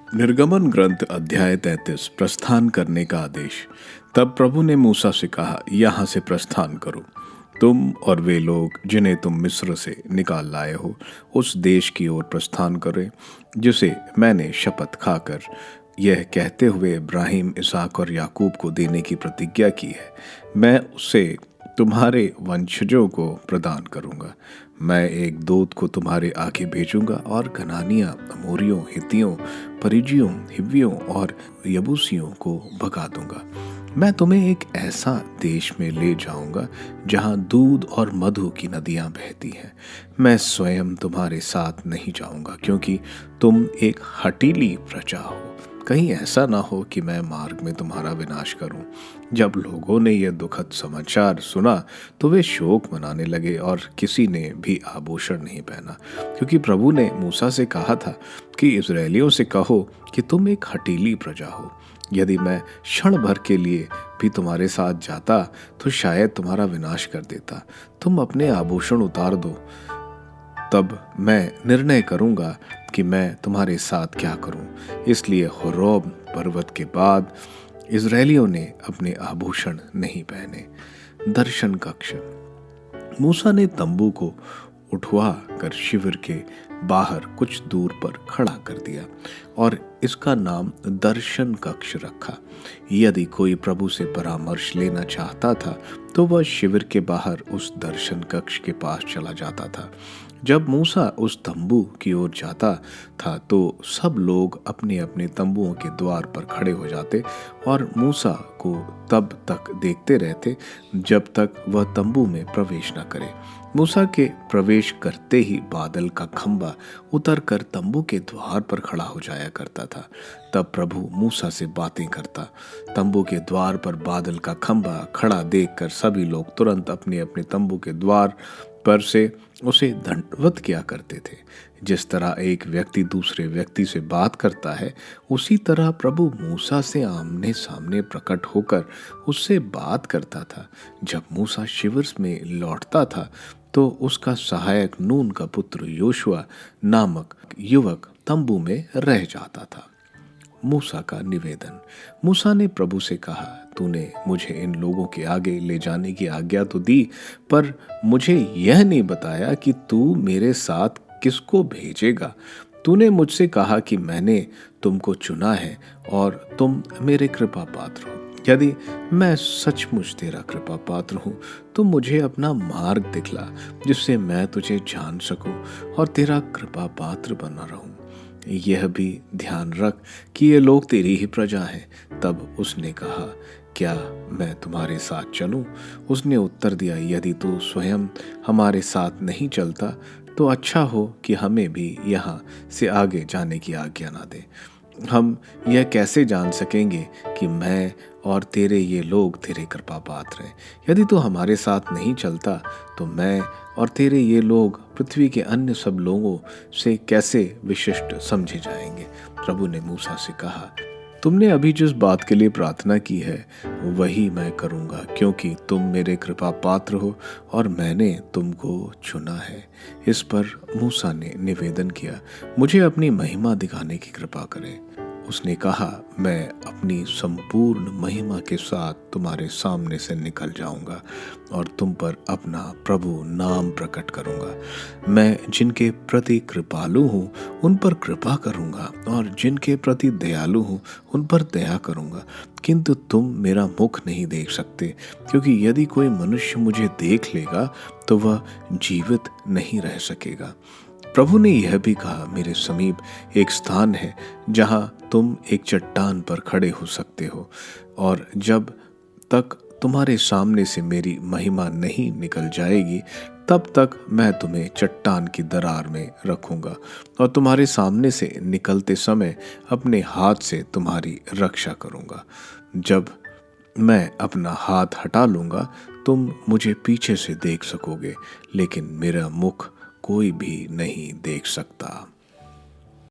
निर्गमन ग्रंथ अध्याय 33 प्रस्थान करने का आदेश। तब प्रभु ने मूसा से कहा, यहाँ से प्रस्थान करो, तुम और वे लोग जिन्हें तुम मिस्र से निकाल लाए हो, उस देश की ओर प्रस्थान करें जिसे मैंने शपथ खाकर यह कहते हुए इब्राहिम, इसहाक और याकूब को देने की प्रतिज्ञा की है। मैं उसे तुम्हारे वंशजों को प्रदान करूंगा। मैं एक दूत को तुम्हारे आगे भेजूंगा और कनानियों, अमोरियों, हित्तियों, परिज्जियों, हिव्वियों और यबूसियों को भगा दूंगा। मैं तुम्हें एक ऐसा देश में ले जाऊंगा जहां दूध और मधु की नदियां बहती हैं। मैं स्वयं तुम्हारे साथ नहीं जाऊंगा, क्योंकि तुम एक हठीली प्रजा हो। कहीं ऐसा ना हो कि मैं मार्ग में तुम्हारा विनाश करूं। जब लोगों ने यह दुखद समाचार सुना तो वे शोक मनाने लगे और किसी ने भी आभूषण नहीं पहना, क्योंकि प्रभु ने मूसा से कहा था कि इस्राएलियों से कहो कि तुम एक हठीली प्रजा हो। यदि मैं क्षण भर के लिए भी तुम्हारे साथ जाता तो शायद तुम्हारा विनाश कर देता। तुम अपने आभूषण उतार दो, तब मैं निर्णय करूंगा कि मैं तुम्हारे साथ क्या करूं। इसलिए होरेब पर्वत के बाद इस्राएलियों ने अपने आभूषण नहीं पहने। दर्शन कक्ष। मूसा ने तंबू को उठवा कर शिविर के बाहर कुछ दूर पर खड़ा कर दिया और इसका नाम दर्शन कक्ष रखा। यदि कोई प्रभु से परामर्श लेना चाहता था तो वह शिविर के बाहर उस दर्शन कक्ष के पास चला जाता था। जब मूसा उस तंबू की ओर जाता था तो सब लोग अपने अपने तंबुओं के द्वार पर खड़े हो जाते और मूसा को तब तक देखते रहते जब तक वह तंबू में प्रवेश न करे। मूसा के प्रवेश करते ही बादल का खंबा उतर कर तंबू के द्वार पर खड़ा हो जाया करता था। तब प्रभु मूसा से बातें करता। तंबू के द्वार पर बादल का खंबा खड़ा देखकर सभी लोग तुरंत अपने अपने तंबू के द्वार पर से उसे दंडवत किया करते थे। जिस तरह एक व्यक्ति दूसरे व्यक्ति से बात करता है, उसी तरह प्रभु मूसा से आमने सामने प्रकट होकर उससे बात करता था। जब मूसा शिविर में लौटता था तो उसका सहायक नून का पुत्र योशुआ नामक युवक तंबू में रह जाता था। मूसा का निवेदन। मूसा ने प्रभु से कहा, तूने मुझे इन लोगों के आगे ले जाने की आज्ञा तो दी, पर मुझे यह नहीं बताया कि तू मेरे साथ किसको भेजेगा। तूने मुझसे कहा कि मैंने तुमको चुना है और तुम मेरे कृपा पात्र हो। यदि मैं सचमुच तेरा कृपा पात्र हूँ तो मुझे अपना मार्ग दिखला, जिससे मैं तुझे जान सकूं और तेरा कृपा पात्र बना रहूं। यह भी ध्यान रख कि ये लोग तेरी ही प्रजा हैं। तब उसने कहा, क्या मैं तुम्हारे साथ चलूं? उसने उत्तर दिया, यदि तू स्वयं हमारे साथ नहीं चलता तो अच्छा हो कि हमें भी यहाँ से आगे जाने की आज्ञा ना दे। हम यह कैसे जान सकेंगे कि मैं और तेरे ये लोग तेरे कृपा पात्र हैं? यदि तू हमारे साथ नहीं चलता तो मैं और तेरे ये लोग पृथ्वी के अन्य सब लोगों से कैसे विशिष्ट समझे जाएंगे? प्रभु ने मूसा से कहा, तुमने अभी जिस बात के लिए प्रार्थना की है वही मैं करूंगा, क्योंकि तुम मेरे कृपा पात्र हो और मैंने तुमको चुना है। इस पर मूसा ने निवेदन किया, मुझे अपनी महिमा दिखाने की कृपा करें। उसने कहा, मैं अपनी संपूर्ण महिमा के साथ तुम्हारे सामने से निकल जाऊंगा और तुम पर अपना प्रभु नाम प्रकट करूंगा। मैं जिनके प्रति कृपालु हूँ उन पर कृपा करूंगा और जिनके प्रति दयालु हूँ उन पर दया करूंगा, किंतु तुम मेरा मुख नहीं देख सकते, क्योंकि यदि कोई मनुष्य मुझे देख लेगा तो वह जीवित नहीं रह सकेगा। प्रभु ने यह भी कहा, मेरे समीप एक स्थान है जहां तुम एक चट्टान पर खड़े हो सकते हो, और जब तक तुम्हारे सामने से मेरी महिमा नहीं निकल जाएगी तब तक मैं तुम्हें चट्टान की दरार में रखूंगा और तुम्हारे सामने से निकलते समय अपने हाथ से तुम्हारी रक्षा करूंगा। जब मैं अपना हाथ हटा लूंगा तुम मुझे पीछे से देख सकोगे, लेकिन मेरा मुख कोई भी नहीं देख सकता।